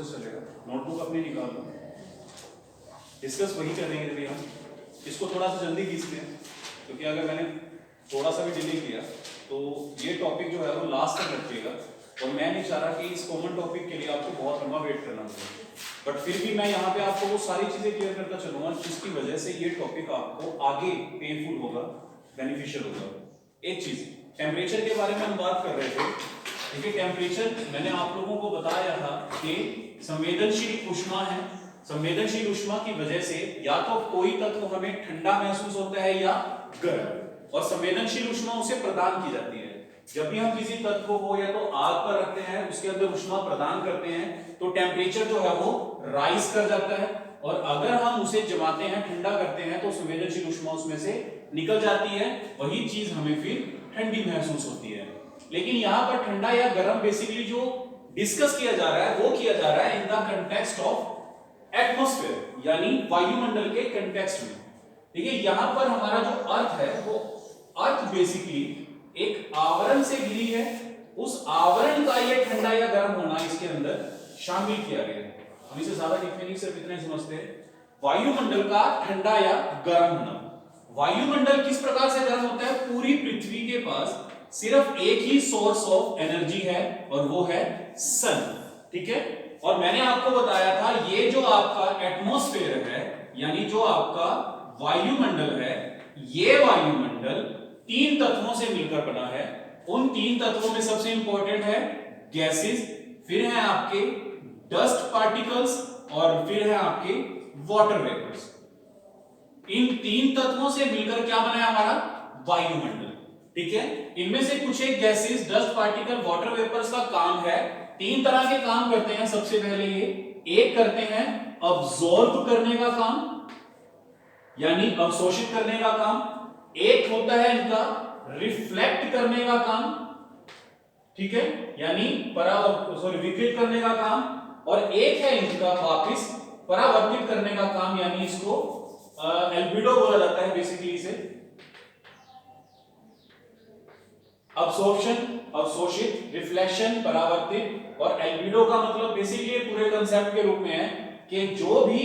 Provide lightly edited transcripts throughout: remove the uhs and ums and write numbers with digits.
Process चलेगा। Notebook अपनी निकाल लो, डिस्कस वही करेंगे भैया। इसको थोड़ा सा जल्दी खींचते हैं क्योंकि अगर मैंने थोड़ा सा भी डिले किया तो ये टॉपिक जो है वो लास्ट तक रखिएगा और मैं नहीं चाह रहा कि इस कॉमन टॉपिक के लिए आपको बहुत लंबा वेट करना पड़े। बट फिर भी मैं यहाँ पे आपको वो सारी चीजें क्लियर करता चलूंगा जिसकी वजह से ये टॉपिक आपको आगे पेनफुल होगा, बेनिफिशियल होगा। एक चीज टेम्परेचर के बारे में हम बात कर रहे थे। देखिए टेम्परेचर मैंने आप लोगों को बताया था कि संवेदनशील ऊष्मा है। संवेदनशील ऊष्मा की वजह से या तो कोई तत्व हमें ठंडा महसूस होता है या गर्म, और संवेदनशील ऊष्मा उसे प्रदान की जाती है। जब भी हम किसी तत्व को या तो आग पर रखते हैं, उसके अंदर ऊष्मा प्रदान करते हैं तो टेम्परेचर जो है वो राइज कर जाता है, और अगर हम उसे जमाते हैं, ठंडा करते हैं तो संवेदनशील ऊष्मा उसमें से निकल जाती है। वही चीज हमें फिर ठंडी महसूस होती है। लेकिन यहाँ पर ठंडा या गर्म बेसिकली जो डिस्कस किया जा रहा है वो किया जा रहा है in the context of atmosphere, यानी वायुमंडल के कंटेक्स्ट में। देखिए यहाँ पर हमारा जो अर्थ है वो अर्थ बेसिकली एक आवरण से घिरी है। उस आवरण का ये ठंडा या गर्म होना इसके अंदर शामिल किया गया है। हम इसे ज्यादा डीप में नहीं, सिर्फ इतना ही समझते हैं, वायुमंडल का ठंडा या गर्म होना। वायुमंडल किस प्रकार से गर्म होता है? पूरी पृथ्वी के पास सिर्फ एक ही सोर्स ऑफ एनर्जी है और वो है सन, ठीक है। और मैंने आपको बताया था ये जो आपका एटमॉस्फेयर है, यानी जो आपका वायुमंडल है, ये वायुमंडल तीन तत्वों से मिलकर बना है। उन तीन तत्वों में सबसे इंपॉर्टेंट है गैसेस, फिर है आपके डस्ट पार्टिकल्स और फिर है आपके वाटर वेपर्स। इन तीन तत्वों से मिलकर क्या बना है हमारा वायुमंडल, ठीक है। इनमें से कुछ एक gases, dust particle, water vapours का काम है, तीन तरह के काम करते हैं। सबसे पहले ये एक करते हैं अब्सॉर्ब करने का काम, यानी अवशोषित करने का काम। एक होता है इनका रिफ्लेक्ट करने का काम, ठीक है, यानी विकृत करने का काम, और एक है इनका वापस परावर्तित करने का काम, यानी इसको एल्बिडो बोला जाता है बेसिकली इसे। अब्सॉर्प्शन, अवशोषित, रिफ्लेक्शन, परावर्तित, और एल्बिडो का मतलब बेसिकली पूरे कंसेप्ट के रूप में है कि जो भी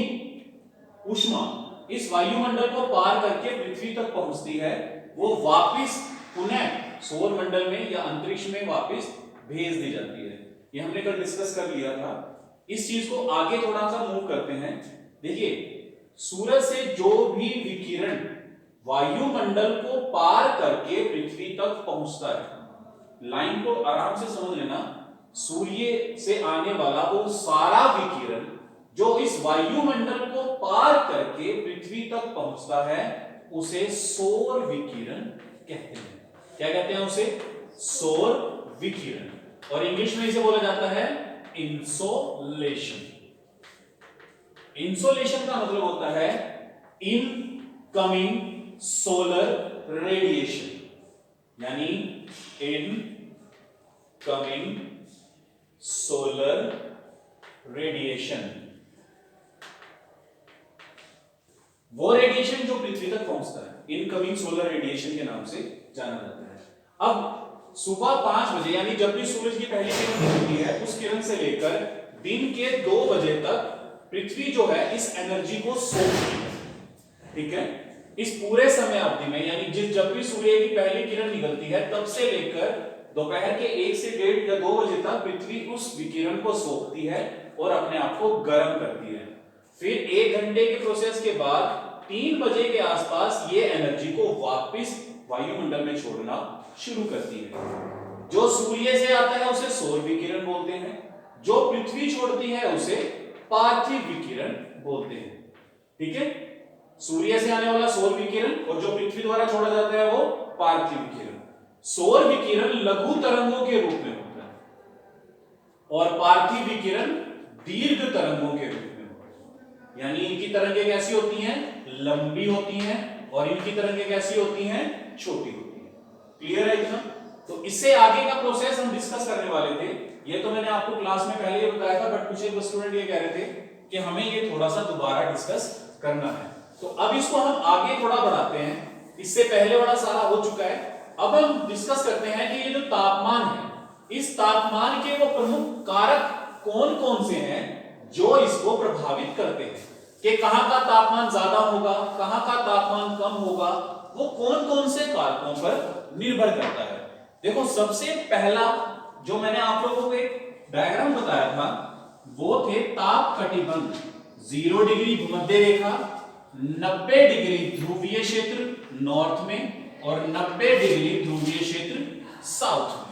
ऊष्मा इस वायुमंडल को पार करके पृथ्वी तक पहुंचती है वो वापस पुनः सौर मंडल में या अंतरिक्ष में वापस भेज दी जाती है। ये हमने कल डिस्कस कर लिया था। इस चीज को आगे थोड़ा सा मूव करते हैं। देखिए सूरज से जो भी विकिरण वायुमंडल को पार करके पृथ्वी तक पहुंचता है, लाइन को आराम से समझ लेना, सूर्य से आने वाला वो सारा विकिरण जो इस वायुमंडल को पार करके पृथ्वी तक पहुंचता है उसे सौर विकिरण कहते हैं। क्या कहते हैं उसे? सौर विकिरण। और इंग्लिश में इसे बोला जाता है इंसोलेशन। इंसोलेशन का मतलब होता है इनकमिंग सोलर रेडिएशन, यानी इनकमिंग सोलर रेडिएशन, वो रेडिएशन जो पृथ्वी तक पहुंचता है इनकमिंग सोलर रेडिएशन के नाम से जाना जाता है। अब सुबह 5 बजे यानी जब भी सूरज की पहली किरण निकलती है उस किरण से लेकर दिन के 2 बजे तक पृथ्वी जो है इस एनर्जी को सोखती है, ठीक है। इस पूरे समय अवधि में, यानी जब भी सूर्य की पहली किरण निकलती है तब से लेकर दोपहर के 1 से 1:30 या 2 बजे तक पृथ्वी उस विकिरण को सोखती है और अपने आप को गर्म करती है। फिर 1 घंटे के प्रोसेस के बाद 3 बजे के आसपास ये एनर्जी को वापस वायुमंडल में छोड़ना शुरू करती है। जो सूर्य से आता है उसे सौर विकिरण बोलते हैं, जो पृथ्वी छोड़ती है उसे पार्थिव विकिरण बोलते हैं, ठीक है। सूर्य से आने वाला सौर विकिरण और जो पृथ्वी द्वारा छोड़ा जाता है वो पार्थिव विकिरण। सौर विकिरण लघु तरंगों के रूप में होता है और पार्थिव विकिरण दीर्घ तरंगों के रूप में होता है। यानी इनकी तरंगें कैसी होती हैं? लंबी होती हैं, और इनकी तरंगें कैसी होती हैं? छोटी होती हैं। क्लियर है इतना? तो इससे आगे का प्रोसेस हम डिस्कस करने वाले थे। ये तो मैंने आपको क्लास में पहले ही बताया था, बट कुछ एक स्टूडेंट ये कह रहे थे कि हमें ये थोड़ा सा दोबारा डिस्कस करना है। तो अब इसको हम आगे थोड़ा बढ़ाते हैं। इससे पहले बड़ा सारा हो चुका है। अब हम डिस्कस करते हैं कि ये जो तापमान है, इस तापमान के वो प्रमुख कारक कौन कौन से हैं जो इसको प्रभावित करते हैं कि कहां का तापमान ज्यादा होगा, कहां का तापमान कम होगा, वो कौन कौन से कारकों पर निर्भर करता है। देखो सबसे पहला जो मैंने आप लोगों को एक डायग्राम बताया था वो थे ताप कटिबंध। 0 डिग्री भूमध्य रेखा, 90 डिग्री ध्रुवीय क्षेत्र नॉर्थ में और 90 डिग्री ध्रुवीय क्षेत्र साउथ में।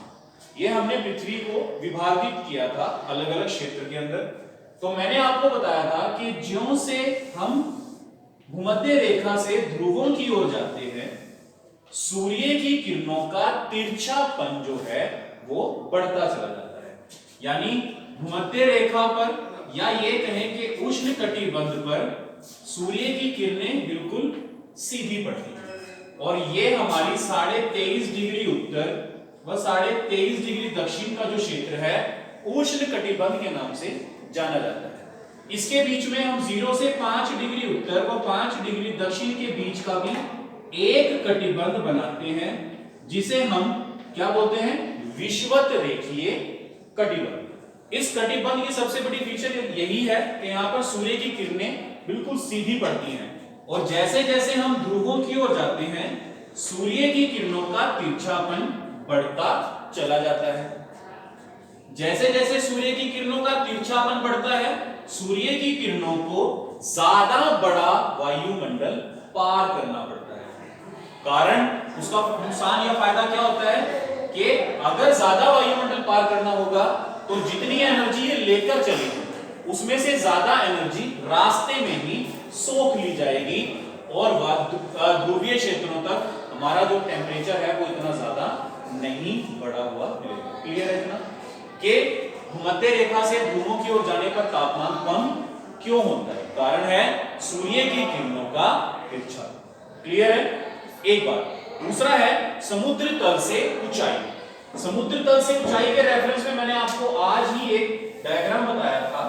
ये हमने पृथ्वी को विभाजित किया था अलग अलग क्षेत्र के अंदर। तो मैंने आपको बताया था कि ज्यों से हम भूमध्य रेखा से ध्रुवों की ओर जाते हैं, सूर्य की किरणों का तिरछापन जो है वो बढ़ता चला जाता है। यानी भूमध्य रेखा पर या ये कहें कि उष्ण कटिबंध पर सूर्य की किरणें बिल्कुल सीधी पड़ती हैं और ये हमारी 23.5 डिग्री उत्तर व 23.5 डिग्री दक्षिण का जो क्षेत्र है उष्ण कटिबंध के नाम से जाना जाता है। इसके बीच में हम 0 से 5 डिग्री उत्तर व 5 डिग्री दक्षिण के बीच का भी एक कटिबंध बनाते हैं जिसे हम क्या बोलते हैं, विषुवत रेखीय कटिबंध। इस कटिबंध की सबसे बड़ी फीचर यही है कि यहाँ पर सूर्य की किरणें बिल्कुल सीधी पड़ती हैं और जैसे जैसे हम ध्रुवों की ओर जाते हैं सूर्य की किरणों का तिरछापन बढ़ता चला जाता है। जैसे जैसे सूर्य की किरणों का तिरछापन बढ़ता है सूर्य की किरणों को ज्यादा बड़ा वायुमंडल पार करना पड़ता है। कारण उसका नुकसान या फायदा क्या होता है कि अगर ज्यादा वायुमंडल पार करना होगा तो जितनी एनर्जी ये लेकर चलेगी उसमें से ज्यादा एनर्जी रास्ते में ही सोख ली जाएगी और ध्रुवीय क्षेत्रों तक हमारा जो टेम्परेचर है वो इतना ज्यादा नहीं बढ़ा हुआ मिलेगा। क्लियर है इतना कि भूमध्य रेखा से ध्रुवों की ओर जाने पर तापमान कम क्यों होता है, कारण है सूर्य की किरणों का तिरछापन। क्लियर है एक बात। दूसरा है समुद्र तल से ऊंचाई। समुद्र तल से ऊंचाई के रेफरेंस में मैंने आपको आज ही एक डायग्राम बताया था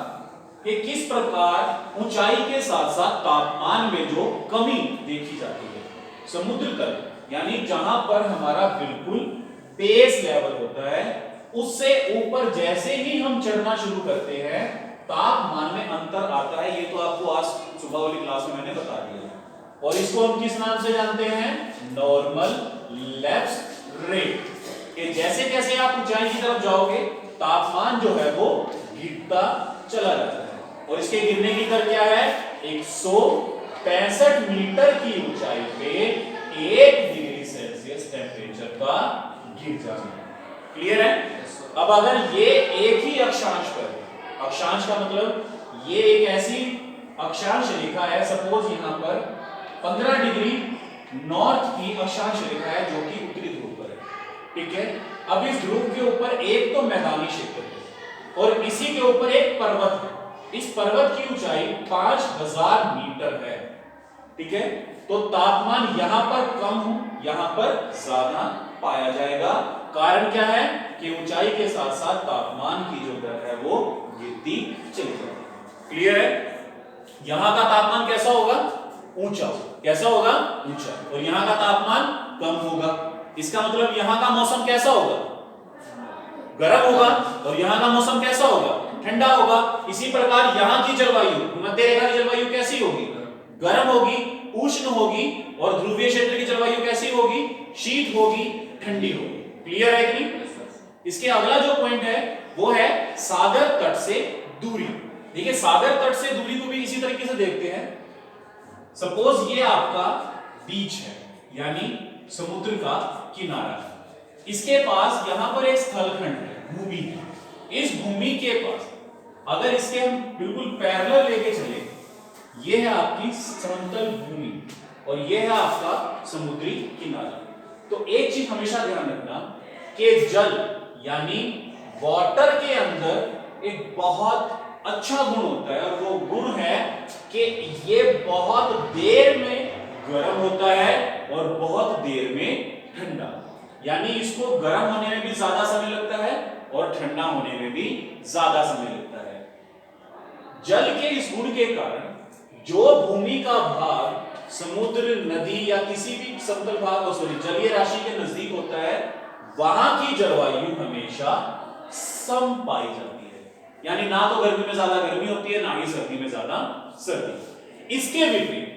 कि किस प्रकार ऊंचाई के साथ साथ तापमान में जो कमी देखी जाती है। समुद्र तल यानी जहां पर हमारा बिल्कुल बेस लेवल होता है उससे ऊपर जैसे ही हम चढ़ना शुरू करते हैं तापमान में अंतर आता है। ये तो आपको आज सुबह वाली क्लास में मैंने बता दिया और इसको हम किस नाम से जानते हैं, नॉर्मल लैप्स रेट। कि जैसे जैसे आप ऊंचाई की तरफ जाओगे तापमान जो है वो गिरता चला जाता है और इसके गिरने की दर क्या है, 165 मीटर की ऊंचाई पे 1 डिग्री सेल्सियस टेम्परेचर का गिर जाना। क्लियर है। अब अगर ये एक ही अक्षांश पर, अक्षांश का मतलब ये एक ऐसी अक्षांश रेखा है, सपोज यहाँ पर 15 डिग्री नॉर्थ की अक्षांश रेखा है जो कि उत्तरी ध्रुव पर है, ठीक है। अब इस ध्रुव के ऊपर एक तो मैदानी क्षेत्र है और इसी के ऊपर एक पर्वत है। इस पर्वत की ऊंचाई 5000 मीटर है, ठीक है। तो तापमान यहां पर कम हो, यहां पर ज्यादा पाया जाएगा। कारण क्या है कि ऊंचाई के साथ साथ तापमान की जो दर है वो गिरती चली जाएगी। क्लियर है। यहां का तापमान कैसा होगा, ऊंचा। कैसा होगा, ऊंचा। और यहां का तापमान कम होगा। इसका मतलब यहां का मौसम कैसा होगा, गर्म होगा और यहां का मौसम कैसा होगा, ठंडा होगा। इसी प्रकार यहां की जलवायु, भूमध्य रेखा की जलवायु कैसी होगी, गर्म होगी, उष्ण होगी और ध्रुवीय क्षेत्र की जलवायु कैसी होगी, शीत होगी, ठंडी होगी। क्लियर है कि नहीं। इसके अगला जो पॉइंट है वो है सागर तट से दूरी। देखिए सागर तट से दूरी को भी इसी तरीके से देखते हैं। सपोज ये आपका बीच है यानी समुद्र का किनारा है। इसके पास यहां पर एक स्थलखंड है, भूमि है। इस भूमि के पास अगर इसके हम बिल्कुल पैरेलल लेके चले, ये है आपकी समतल भूमि और ये है आपका समुद्री किनारा। तो एक चीज हमेशा ध्यान रखना कि जल यानी वाटर के अंदर एक बहुत अच्छा गुण होता है और वो गुण है कि ये बहुत देर में गर्म होता है और बहुत देर में ठंडा। यानी इसको गर्म होने में भी ज्यादा समय लगता है और ठंडा होने में भी ज्यादा समय लगता है। जल के इस गुण के कारण जो भूमि का भाग समुद्र, नदी या किसी भी समतल भाग जलीय राशि के नजदीक होता है वहां की जलवायु हमेशा सम पाई जाती है। यानी ना तो गर्मी में ज्यादा गर्मी होती है, ना ही सर्दी में ज्यादा सर्दी। इसके विपरीत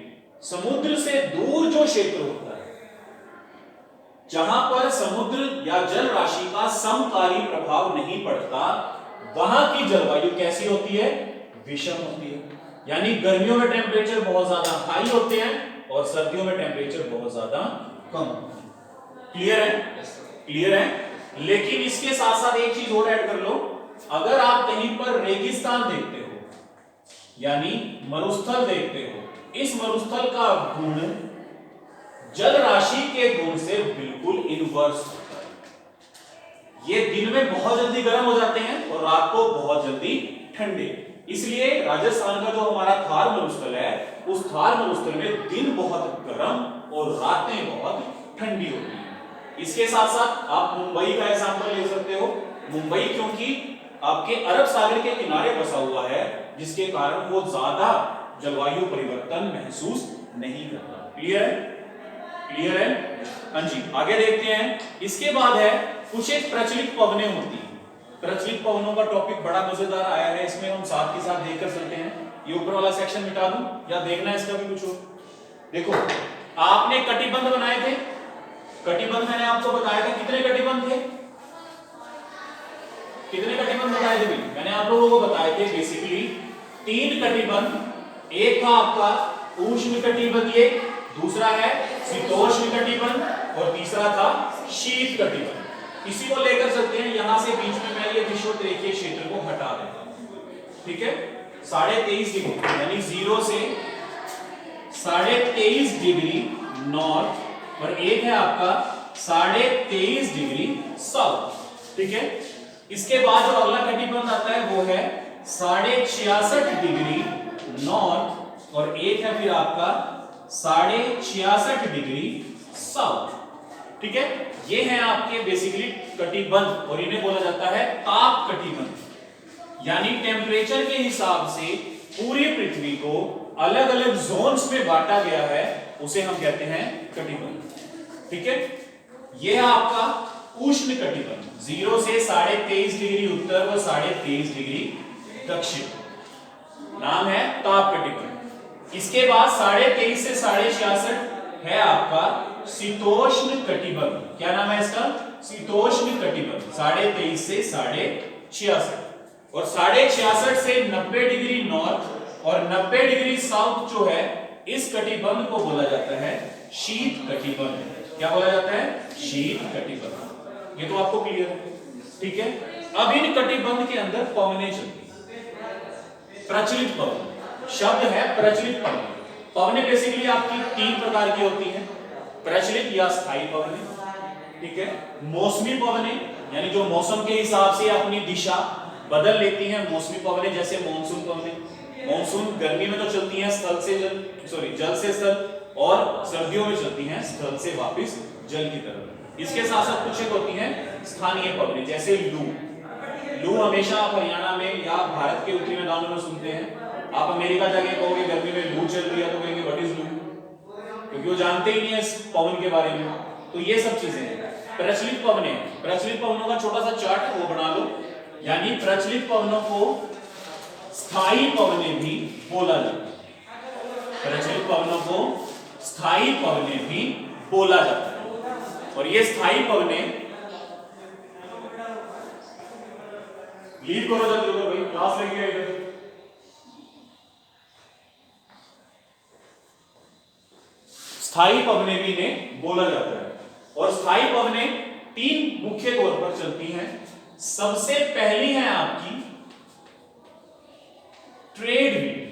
समुद्र से दूर जो क्षेत्र होता है, जहां पर समुद्र या जल राशि का समकारी प्रभाव नहीं पड़ता, वहां की जलवायु कैसी होती है? विषम होती है। यानी गर्मियों में टेम्परेचर बहुत ज्यादा हाई होते हैं और सर्दियों में टेम्परेचर बहुत ज्यादा कम होते हैं। क्लियर है? क्लियर है। लेकिन इसके साथ साथ एक चीज और ऐड कर लो, अगर आप कहीं पर रेगिस्तान देखते हो यानी मरुस्थल देखते हो, इस मरुस्थल का गुण जल राशि के गुण से बिल्कुल इनवर्स होता है। ये दिन में बहुत जल्दी गर्म हो जाते हैं और रात को बहुत जल्दी ठंडे। इसलिए राजस्थान का जो हमारा थार मरुस्थल है, उस थार मरुस्थल में दिन बहुत गर्म और रातें बहुत ठंडी होती हैं। इसके साथ साथ आप मुंबई का एग्जांपल ले सकते हो। मुंबई क्योंकि आपके अरब सागर के किनारे बसा हुआ है, जिसके कारण वो ज्यादा जलवायु परिवर्तन महसूस नहीं करता। क्लियर है? क्लियर है? हाँ जी, आगे देखते हैं। इसके बाद है कुछ एक प्रचलित पवनें होती हैं। प्रचलित पवनों का टॉपिक बड़ा मजेदार आया है, इसमें हम साथ के साथ देखकर चलते हैं। ये ऊपर वाला सेक्शन मिटा दूं या देखना है इसका भी कुछ हो? देखो, आपने कटिबंध बनाए थे। कटिबंध मैंने आपको बताया था, कितने कटिबंध थे? कितने कटिबंध बताए थे? मैंने आप लोगों को बताए थे बेसिकली 3 कटिबंध। एक था आपका उष्ण कटिबंधीय, दूसरा है शीतोष्ण कटिबंध और तीसरा था शीत कटिबंध। इसी को लेकर चलते हैं। यहां से बीच में मैं ये विषुवत-रेखीय क्षेत्र को हटा देता हूं। ठीक है? 23.5 डिग्री यानी 0 से 23.5 डिग्री नॉर्थ और एक है आपका 23.5 डिग्री साउथ। ठीक है? इसके बाद जो अगला कटिबंध आता है वो है 66.5 डिग्री नॉर्थ और एक है फिर आपका 66.5 डिग्री साउथ। ठीक है? ये है आपके बेसिकली कटिबंध और इन्हें बोला जाता है ताप कटिबंध। यानी टेम्परेचर के हिसाब से पूरी पृथ्वी को अलग अलग जोन्स में बांटा गया है, उसे हम कहते हैं कटिबंध। ठीक है? ये है आपका उष्ण कटिबंध, 0 से 23.5 डिग्री उत्तर और 23.5 डिग्री दक्षिण, नाम है ताप कटिबंध। इसके बाद 23.5 से 66.5 है आपका शीतोष्ण कटिबंध। क्या नाम है इसका? शीतोष्ण कटिबंध, 23.5 से 66.5 और 66.5 से 90 डिग्री नॉर्थ और 90 डिग्री साउथ जो है, इस कटिबंध को बोला जाता है शीत कटिबंध। क्या बोला जाता है? शीत कटिबंध। ये तो आपको क्लियर है। ठीक है? अब इन कटिबंध के अंदर पवनें चलती हैं। प्रचलित पवन शब्द है प्रचलित पवन। पवनें बेसिकली आपकी 3 प्रकार की होती हैं, प्रचलित या स्थायी पवनें। ठीक है? मौसमी पवनें यानी जो मौसम के हिसाब से अपनी दिशा बदल लेती हैं, मौसमी पवनें, जैसे मानसून पवनें। मानसून गर्मी में तो चलती हैं स्थल से जल से स्थल, और सर्दियों में चलती हैं स्थल से वापस जल की तरफ। इसके साथ साथ कुछ एक होती हैं स्थानीय पवनें, जैसे लू। लू हमेशा आप हरियाणा में या भारत के उत्तरी मैदानों में सुनते हैं। आप अमेरिका जाके कहोगे गर्मी में लू चल रही है तो कहेंगे व्हाट इज लू, क्योंकि वो जानते ही नहीं है इस पवन के बारे में। तो ये सब चीजें हैं प्रचलित पवनें। प्रचलित पवनों का छोटा सा चार्ट वो बना लो। यानी प्रचलित पवनों को स्थायी पवनें भी बोला जाता है। प्रचलित पवनों को स्थायी पवनें भी बोला जाता है। और ये स्थायी पवनें, लीव करो जल्दी करो भाई, क्लास लगी है इधर। स्थायी पवनें भी इन्हें बोला जाता है। और स्थायी पवनें 3 मुख्य तौर पर चलती हैं। सबसे पहली है आपकी ट्रेड विंड।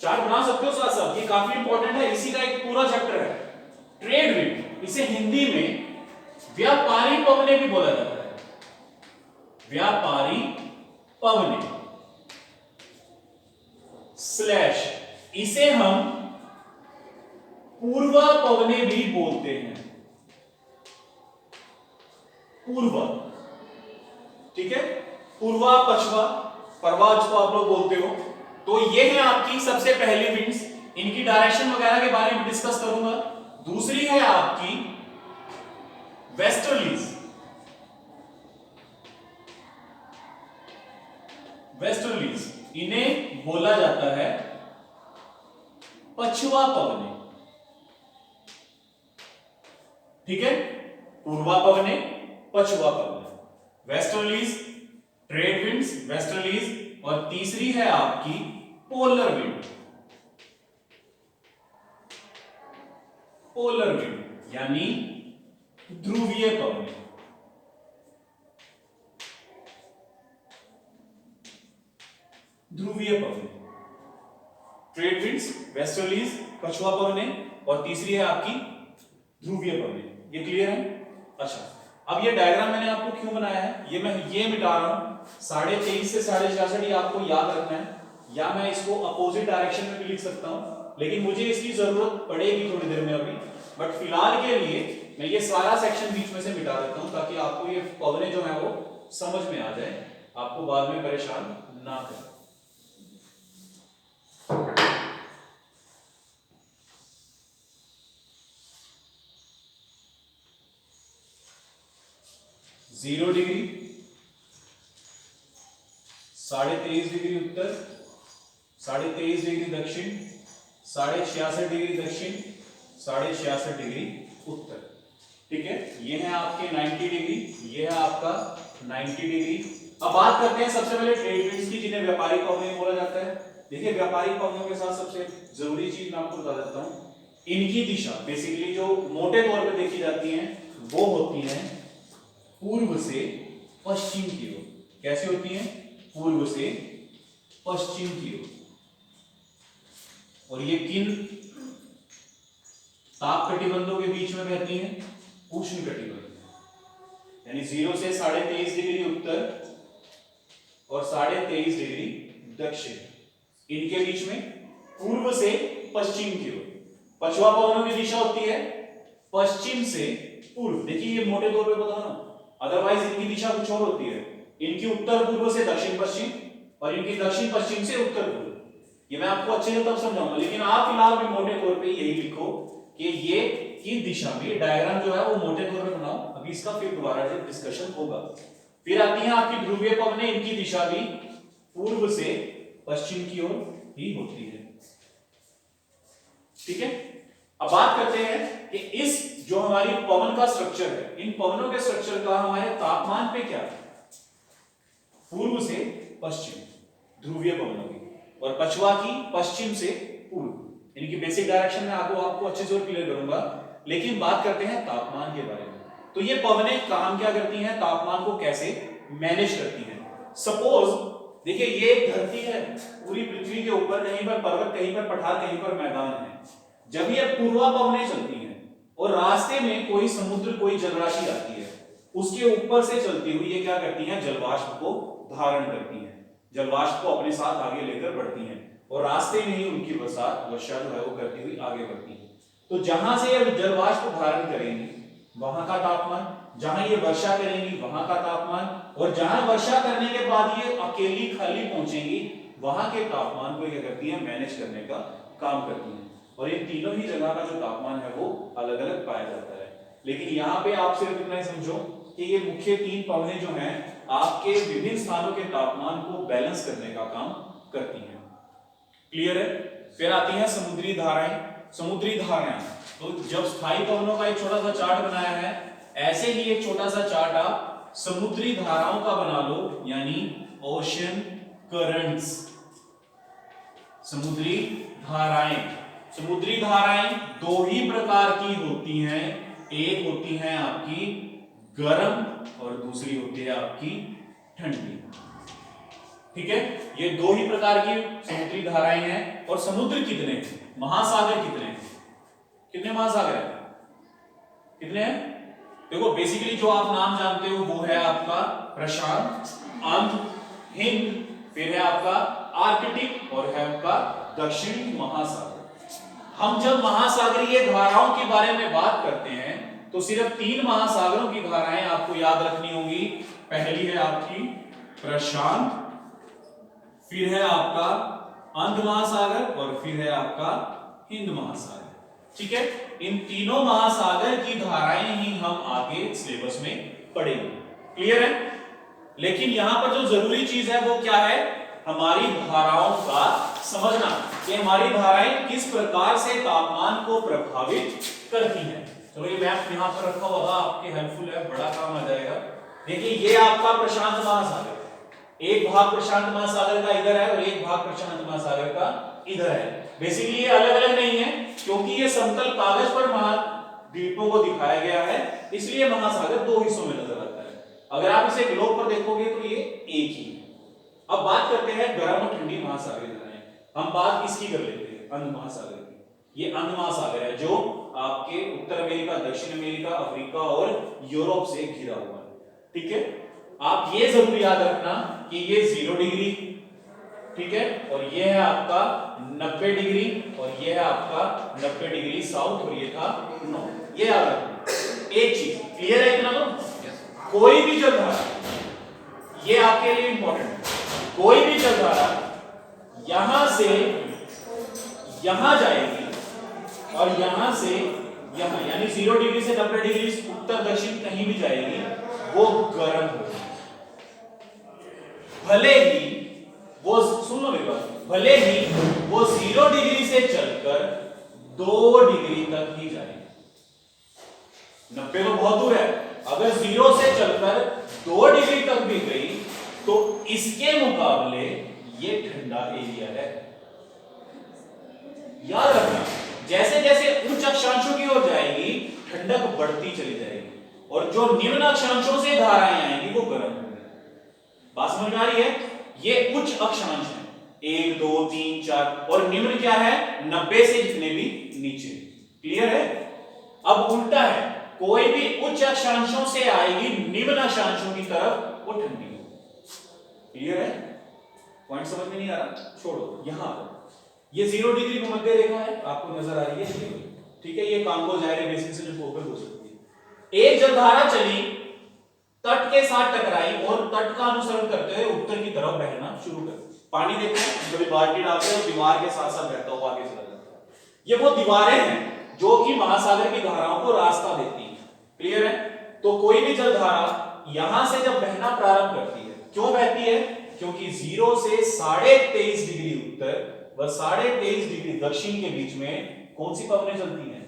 चार्ट बना सकते हो साथ साथ, ये काफी इंपॉर्टेंट है, इसी का एक पूरा चैप्टर है। ट्रेड विंड, इसे हिंदी में व्यापारी पवनें भी बोला जाता है। व्यापारी पवनें स्लैश इसे हम पूर्वा पवनें भी बोलते हैं। पूर्वा, ठीक है? पूर्वा पश्चिमा परवा जिसको आप लोग बोलते हो। तो ये है आपकी सबसे पहली विंड्स। इनकी डायरेक्शन वगैरह के बारे में डिस्कस करूंगा। दूसरी है आपकी वेस्टर्लीज। वेस्टर्लीज, इन्हें बोला जाता है पछुआ पवने, ठीक है, पूर्वा पवने, पछुआ पवने, वेस्टर्लीज, ट्रेड विंड्स, वेस्टर्लीज, और तीसरी है आपकी पोलर विंड, पोलर विंड यानी ध्रुवीय पवने, ध्रुवीय पवने, ट्रेड विंड्स, वेस्टर्लीज, पछुआ पवने, और तीसरी है आपकी ध्रुवीय पवने। ये क्लियर है? अच्छा, अब ये डायग्राम मैंने आपको क्यों बनाया है, ये मिटा रहा हूं, 23.5 से 66.5 ये आपको याद रखना है, या मैं इसको अपोजिट डायरेक्शन में भी लिख सकता हूं, लेकिन मुझे इसकी जरूरत पड़ेगी थोड़ी देर में अभी, बट फिलहाल के लिए मैं ये सारा सेक्शन बीच में से मिटा देता हूं ताकि आपको ये पवने जो है वो समझ में आ जाए, आपको बाद में परेशान ना करें। जीरो डिग्री, 23.5 डिग्री उत्तर, 23.5 डिग्री दक्षिण, 66.5 डिग्री दक्षिण, 66.5 डिग्री उत्तर, ठीक है। ये है आपके 90 डिग्री, ये है आपका 90 डिग्री। अब बात करते हैं सबसे पहले ट्रेड विंड्स की, जिन्हें व्यापारिक पवने बोला जाता है। देखिए, व्यापारिक पवनों के साथ सबसे जरूरी चीज मैं आपको बता देता हूं, इनकी दिशा बेसिकली जो मोटे तौर पे देखी जाती है वो होती है पूर्व से पश्चिम की ओर। कैसे होती है? पूर्व से पश्चिम की ओर। और ये किन ताप कटिबंधों के बीच में बहती है? उष्ण कटिबंध, यानी 0 से 23.5 डिग्री उत्तर और 23.5 डिग्री दक्षिण, इनके बीच में पूर्व से पश्चिम की ओर। पछुआ पवनों की दिशा होती है पश्चिम से पूर्व। देखिए, ये मोटे तौर पे बता ना, अदरवाइज इनकी दिशा कुछ और होती है। इनकी उत्तर पूर्व से दक्षिण पश्चिम और इनकी दक्षिण पश्चिम से उत्तर पूर्व। ये मैं आपको अच्छे से तब समझाऊंगा, लेकिन आप फिलहाल भी मोटे तौर पे यही लिखो कि ये की दिशा में डायग्राम जो है वो मोटे तौर पे बनाओ। अभी इसका फिर दोबारा से डिस्कशन होगा। फिर आती है आपकी ध्रुवीय पवनें, इनकी दिशा भी पूर्व से पश्चिम की ओर ही होती है, ठीक है। अब बात करते हैं कि इस जो हमारी पवन का स्ट्रक्चर है, इन पवनों के स्ट्रक्चर का हमारे तापमान पे क्या है? पूर्व से पश्चिम ध्रुवीय पवनों की, और पछुआ की पश्चिम से पूर्व। इनकी बेसिक डायरेक्शन में आपको अच्छे से क्लियर करूंगा, लेकिन बात करते हैं तापमान के बारे में। तो ये पवनें काम क्या करती हैं, तापमान को कैसे मैनेज करती हैं? सपोज देखिए, ये एक धरती है, पूरी पृथ्वी के ऊपर कहीं पर पर्वत, कहीं पर पठार, कहीं पर मैदान है। जब ये पूर्वा पवनें चलती हैं और रास्ते में कोई समुद्र, कोई जलराशि आती है, उसके ऊपर से चलती हुई ये क्या करती हैं? जलवाष्प को धारण करती हैं, जलवाष्प को अपने साथ आगे लेकर बढ़ती हैं, और रास्ते में ही उनकी वर्षा जो है वो करती हुई आगे बढ़ती है। तो जहां से ये जलवाष्प धारण करेंगी वहां का तापमान, जहां ये वर्षा करेंगी वहां का तापमान, और जहां वर्षा करने के बाद ये अकेली खाली पहुंचेंगी वहां के तापमान को क्या करती है? मैनेज करने का काम करती है। और ये तीनों ही जगह का जो तापमान है वो अलग अलग पाया जाता है। लेकिन यहाँ पे आप सिर्फ इतना समझो कि ये मुख्य 3 पवनें जो हैं आपके विभिन्न स्थानों के तापमान को बैलेंस करने का काम करती हैं। क्लियर है? फिर आती हैं समुद्री धाराएं। समुद्री धाराएं, तो जब स्थायी पवनों का एक छोटा सा चार्ट बनाया है, ऐसे ही एक छोटा सा चार्ट आप समुद्री धाराओं का बना लो, यानी ओशन करंट्स। समुद्री धाराएं, समुद्री धाराएं 2 ही प्रकार की होती हैं, एक होती है आपकी गर्म और दूसरी होती है आपकी ठंडी, ठीक है। ये 2 ही प्रकार की समुद्री धाराएं हैं। और समुद्र कितने हैं? महासागर कितने हैं? कितने महासागर हैं? कितने हैं? देखो, बेसिकली जो आप नाम जानते हो वो है आपका प्रशांत, अंध, हिंद, फिर है आपका आर्कटिक और है आपका दक्षिणी महासागर। हम जब महासागरीय धाराओं के बारे में बात करते हैं तो सिर्फ 3 महासागरों की धाराएं आपको याद रखनी होंगी। पहली है आपकी प्रशांत, फिर है आपका अंध महासागर और फिर है आपका हिंद महासागर, ठीक है। इन तीनों महासागर की धाराएं ही हम आगे सिलेबस में पढ़ेंगे। क्लियर है? लेकिन यहां पर जो जरूरी चीज है वो क्या है हमारी धाराओं का समझना कि हमारी धाराएं किस प्रकार से तापमान को प्रभावित करती हैं। चलो ये मैप यहां पर रखा होगा, आपके हेल्पफुल है, बड़ा काम आ जाएगा। देखिए ये आपका प्रशांत महासागर, एक भाग प्रशांत महासागर का इधर है और एक भाग प्रशांत महासागर का इधर है। बेसिकली ये अलग अलग नहीं है, क्योंकि ये समतल कागज पर महाद्वीपों को दिखाया गया है, इसलिए महासागर दो हिस्सों में नजर आता है। अगर आप इसे ग्लोब पर देखोगे तो ये एक ही है। अब बात करते हैं गर्म और ठंडी महासागर धाराएं। हम बात किसकी कर लेते हैं, अंध महासागर की। ये अंध महासागर है जो आपके उत्तर अमेरिका, दक्षिण अमेरिका, अफ्रीका और यूरोप से घिरा हुआ है। ठीक है, आप ये जरूर याद रखना कि ये 0 डिग्री, ठीक है, और ये है आपका 90 डिग्री और ये है आपका 90 डिग्री साउथ और ये था नॉर्थ। ये याद रखना। एक चीज क्लियर है इतना तो? कोई भी जलधारा, ये आपके लिए इंपॉर्टेंट है, कोई भी जलधारा यहां से यहां जाएगी और यहां से यहां, यानी 0 डिग्री से 90 डिग्री उत्तर दक्षिण कहीं भी जाएगी, वो गर्म होगी। भले ही वो, सुन लो मेरी बात, भले ही वो 0 डिग्री से चलकर 2 डिग्री तक ही जाएगी। 90 तो बहुत दूर है, अगर 0 से चलकर 2 डिग्री तक भी गई तो इसके मुकाबले ये ठंडा एरिया है। याद रखना, जैसे जैसे उच्च अक्षांशों की ओर जाएगी ठंडक बढ़ती चली जाएगी और जो निम्न अक्षांशों से धाराएं आएंगी वो गर्म होंगी। बात समझ में आ रही है? ये उच्च अक्षांश है 1 2 3 4 और निम्न क्या है 90 से जितने भी नीचे। क्लियर है? अब उल्टा है, कोई भी उच्च अक्षांशों से आएगी निम्न अक्षांशों की तरफ, वो ठंडी होगी। क्लियर है? पॉइंट समझ में नहीं आ रहा? छोड़ो। यहां ये 0 डिग्री भूमध्य रेखा है, आपको नजर आ रही है, ठीक है, ये कांगो जायरे बेसिन से जो फोकस हो सकती है। एक जलधारा चली, तट के साथ टकराई और तट का अनुसरण करते हुए उत्तर की तरफ बहना शुरू कर। पानी देखते हैं, कभी बाल्टी डालते हैं और दीवार के साथ साथ बहता हुआ आगे चला जाता है। ये वो दीवारें हैं जो कि महासागर की धाराओं को रास्ता देती हैं। क्लियर है? तो कोई भी जलधारा यहां से जब बहना प्रारंभ करती है, क्यों बहती है? क्योंकि 0 से 23.5 डिग्री उत्तर व 23.5 डिग्री दक्षिण के बीच में कौन सी पवनें चलती हैं?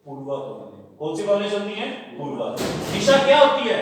पूर्वा पवनें। कौन सी पवनें चलती हैं? पूर्वा। दिशा क्या होती है?